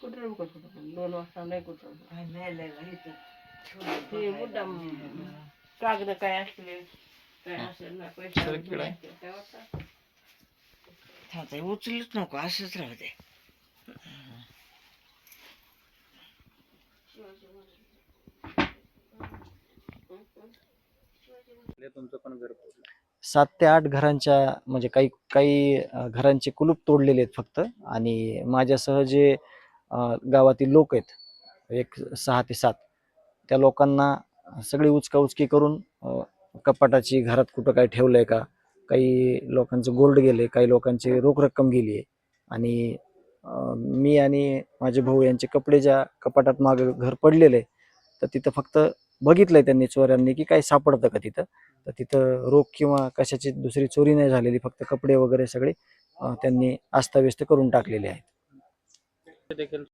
कुठून कुठून 2 वाजता नाही कुठून ते मुद्दाम कागद काय असले काय असेल ना पैसे उचलूच नको असंच राहू दे. तुमचं पण घर 7 ते 8 घरांच्या म्हणजे काही काही घरांचे कुलूप तोडलेले आहेत फक्त. आणि माझ्यासह जे गावातील लोक आहेत एक 6 ते 7 त्या लोकांना सगळी उचकाउचकी करून कपाटाची घरात कुठं काय ठेवलंय का, काही लोकांचं गोल्ड गेले, काही लोकांची रोख रक्कम गेली आहे. आणि मी आणि माझे भाऊ यांचे कपडे ज्या कपाटात मागे घर पडलेले तर तिथं फक्त बघितलंय त्यांनी चोरांनी की काही सापडतं का तिथं. तर तिथं रोख किंवा कशाची दुसरी चोरी नाही झालेली, फक्त कपडे वगैरे सगळे त्यांनी अस्ताव्यस्त करून टाकलेले आहेत. देखील